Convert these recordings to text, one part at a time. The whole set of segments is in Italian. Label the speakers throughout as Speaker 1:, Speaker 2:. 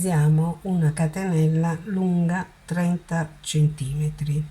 Speaker 1: realizziamo una catenella lunga 30 centimetri.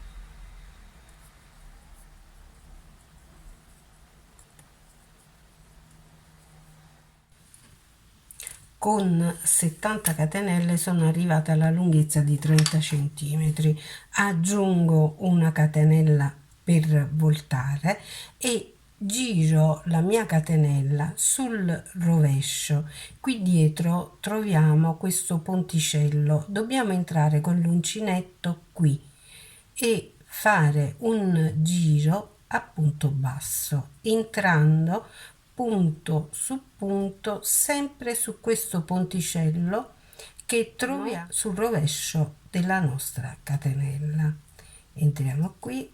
Speaker 1: Con 70 catenelle sono arrivata alla lunghezza di 30 centimetri. Aggiungo una catenella per voltare e giro la mia catenella sul rovescio. Qui dietro troviamo questo ponticello, dobbiamo entrare con l'uncinetto qui e fare un giro a punto basso, entrando punto su punto sempre su questo ponticello che troviamo sul rovescio della nostra catenella. Entriamo qui,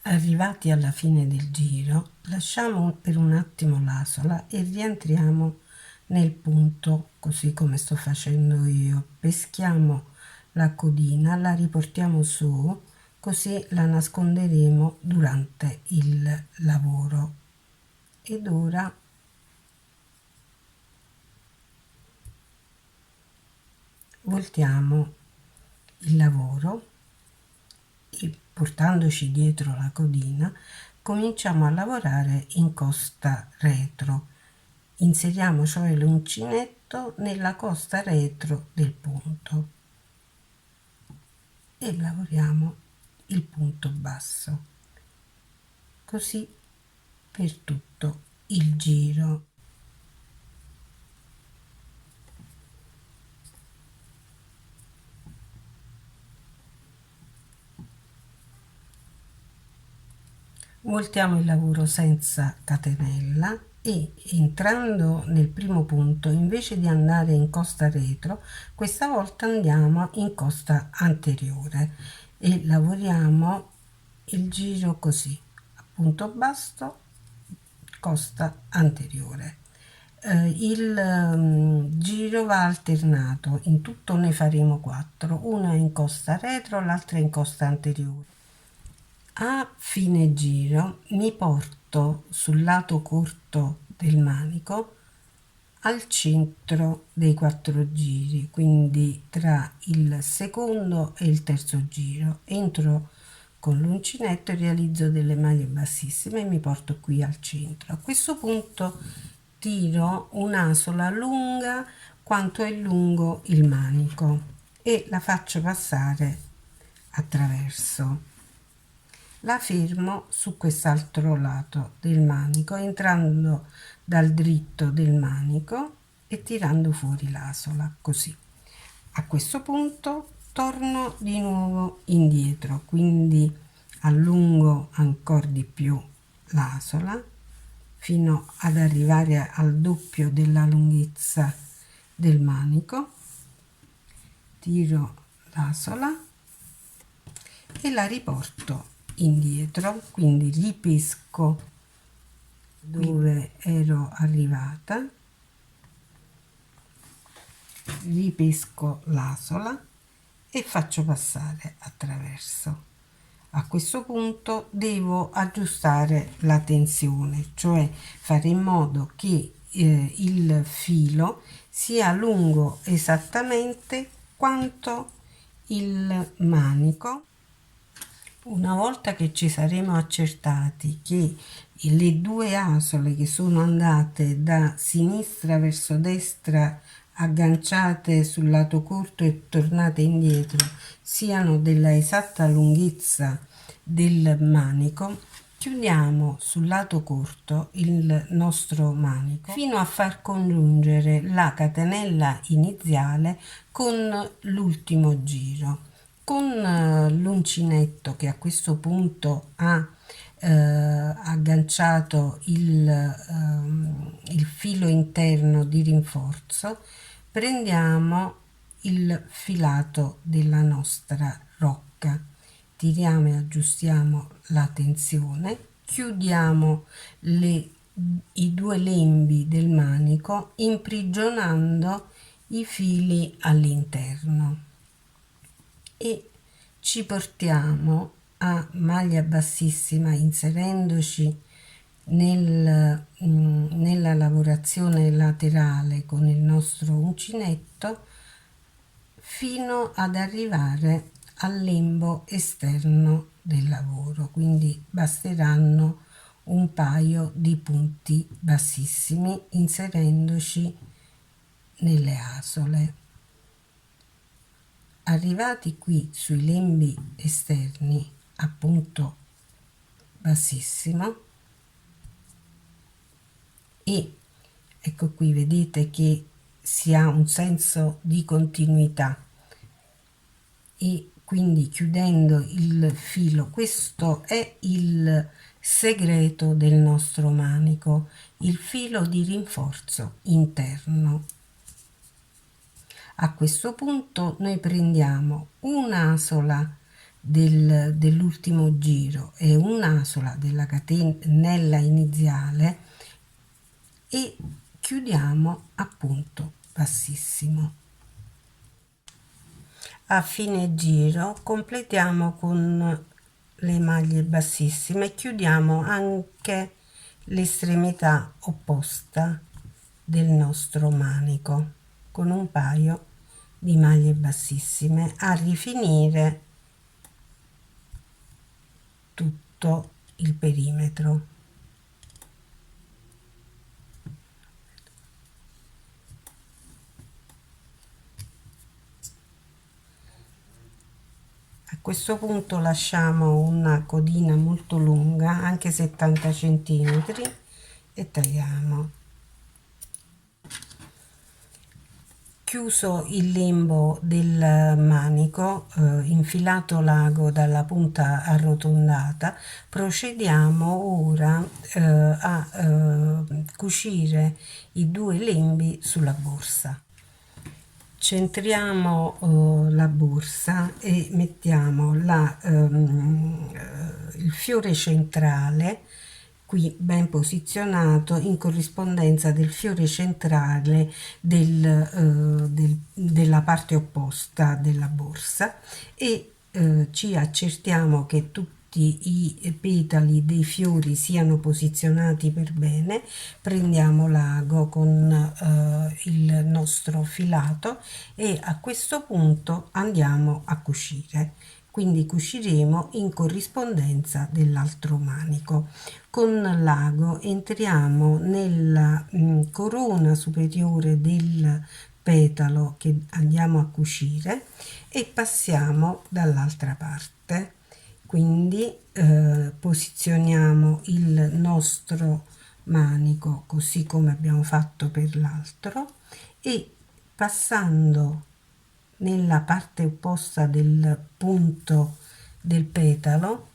Speaker 1: arrivati alla fine del giro, lasciamo per un attimo l'asola e rientriamo nel punto, così come sto facendo io. Peschiamo la codina, la riportiamo su, così la nasconderemo durante il lavoro. Ed ora voltiamo il lavoro e portandoci dietro la codina cominciamo a lavorare in costa retro. Inseriamo cioè l'uncinetto nella costa retro del punto e lavoriamo il punto basso, così per tutto il giro. Voltiamo il lavoro senza catenella e entrando nel primo punto, invece di andare in costa retro, questa volta andiamo in costa anteriore e lavoriamo il giro così, a punto basso, costa anteriore. Il giro va alternato, in tutto ne faremo 4, una in costa retro, l'altra in costa anteriore. A fine giro mi porto sul lato corto del manico al centro dei 4 giri, quindi tra il secondo e il terzo giro. Entro con l'uncinetto e realizzo delle maglie bassissime e mi porto qui al centro. A questo punto tiro un'asola lunga quanto è lungo il manico e la faccio passare attraverso. La fermo su quest'altro lato del manico, entrando dal dritto del manico e tirando fuori l'asola, così. A questo punto torno di nuovo indietro, quindi allungo ancora di più l'asola fino ad arrivare al doppio della lunghezza del manico, tiro l'asola e la riporto indietro, quindi ripesco dove ero arrivata, ripesco l'asola e faccio passare attraverso. A questo punto devo aggiustare la tensione, cioè fare in modo che il filo sia lungo esattamente quanto il manico. Una volta che ci saremo accertati che le 2 asole che sono andate da sinistra verso destra agganciate sul lato corto e tornate indietro siano della esatta lunghezza del manico, chiudiamo sul lato corto il nostro manico fino a far congiungere la catenella iniziale con l'ultimo giro. Con l'uncinetto che a questo punto ha agganciato il filo interno di rinforzo, prendiamo il filato della nostra rocca, tiriamo e aggiustiamo la tensione, chiudiamo i due lembi del manico imprigionando i fili all'interno e ci portiamo a maglia bassissima inserendoci nella lavorazione laterale con il nostro uncinetto fino ad arrivare al lembo esterno del lavoro, quindi basteranno un paio di punti bassissimi inserendoci nelle asole. Arrivati qui sui lembi esterni a punto bassissimo, e ecco qui vedete che si ha un senso di continuità, e quindi chiudendo il filo, questo è il segreto del nostro manico, il filo di rinforzo interno. A questo punto noi prendiamo un'asola dell'ultimo giro e un'asola della catenella iniziale e chiudiamo a punto bassissimo. A fine giro completiamo con le maglie bassissime e chiudiamo anche l'estremità opposta del nostro manico con un paio di maglie bassissime a rifinire tutto il perimetro. A questo punto lasciamo una codina molto lunga, anche 70 cm, e tagliamo. Chiuso il lembo del manico, infilato l'ago dalla punta arrotondata, procediamo ora a cucire i due lembi sulla borsa. Centriamo la borsa e mettiamo il fiore centrale qui ben posizionato in corrispondenza del fiore centrale della parte opposta della borsa, e ci accertiamo che tutti i petali dei fiori siano posizionati per bene. Prendiamo l'ago con il nostro filato e a questo punto andiamo a cucire, quindi cuciremo in corrispondenza dell'altro manico. Con l'ago entriamo nella corona superiore del petalo che andiamo a cucire e passiamo dall'altra parte, quindi posizioniamo il nostro manico così come abbiamo fatto per l'altro e passando nella parte opposta del punto del petalo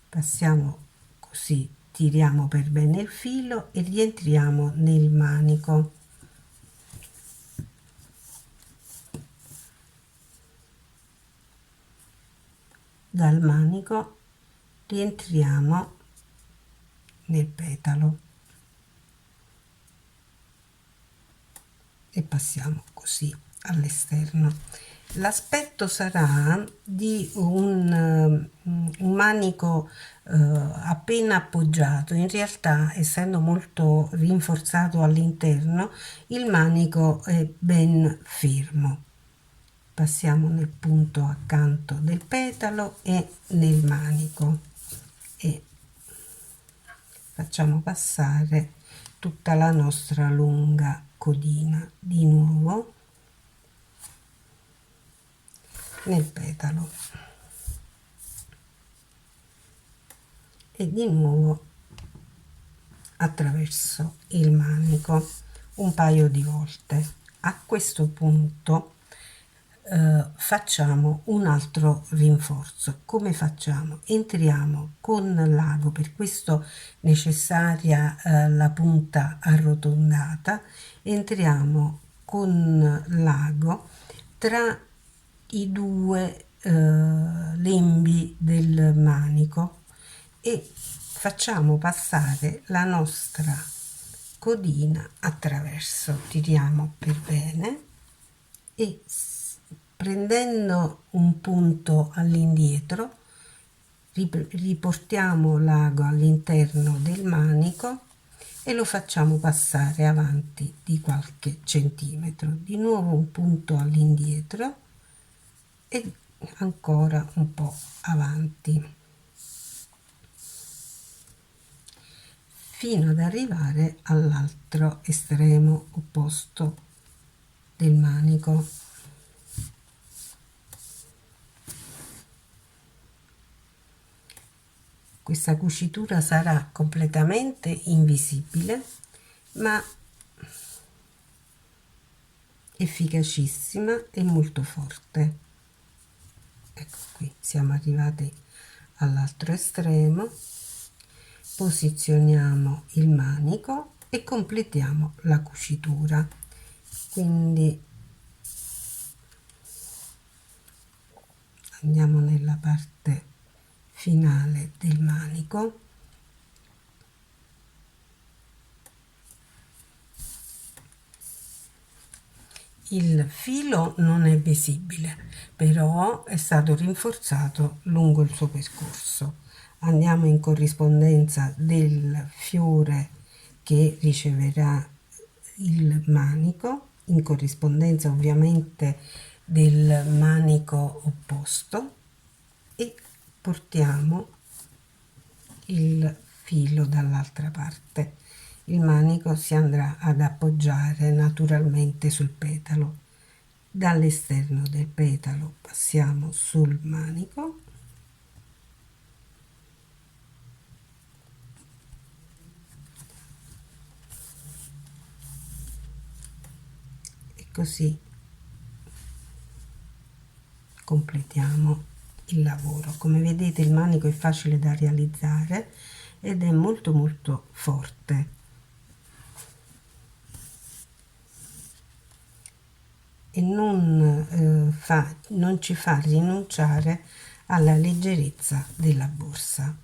Speaker 1: passiamo così, tiriamo per bene il filo e rientriamo nel manico. Dal manico rientriamo nel petalo e passiamo così all'esterno. L'aspetto sarà di un manico appena appoggiato. In realtà, essendo molto rinforzato all'interno, il manico è ben fermo. Passiamo nel punto accanto del petalo e nel manico e facciamo passare tutta la nostra lunga codina di nuovo nel petalo e di nuovo attraverso il manico un paio di volte. A questo punto facciamo un altro rinforzo. Come facciamo? Entriamo con l'ago, per questo necessaria la punta arrotondata, entriamo con l'ago tra i due lembi del manico e facciamo passare la nostra codina attraverso, tiriamo per bene e prendendo un punto all'indietro riportiamo l'ago all'interno del manico e lo facciamo passare avanti di qualche centimetro, di nuovo un punto all'indietro e ancora un po' avanti fino ad arrivare all'altro estremo opposto del manico. Questa cucitura sarà completamente invisibile, ma efficacissima e molto forte. Ecco qui, siamo arrivati all'altro estremo, posizioniamo il manico e completiamo la cucitura. Quindi andiamo nella parte finale del manico, il filo non è visibile, però è stato rinforzato lungo il suo percorso. Andiamo in corrispondenza del fiore che riceverà il manico, in corrispondenza ovviamente del manico opposto, e portiamo il filo dall'altra parte. Il manico si andrà ad appoggiare naturalmente sul petalo. Dall'esterno del petalo passiamo sul manico e così completiamo il lavoro. Come vedete il manico è facile da realizzare ed è molto molto forte e non ci fa rinunciare alla leggerezza della borsa.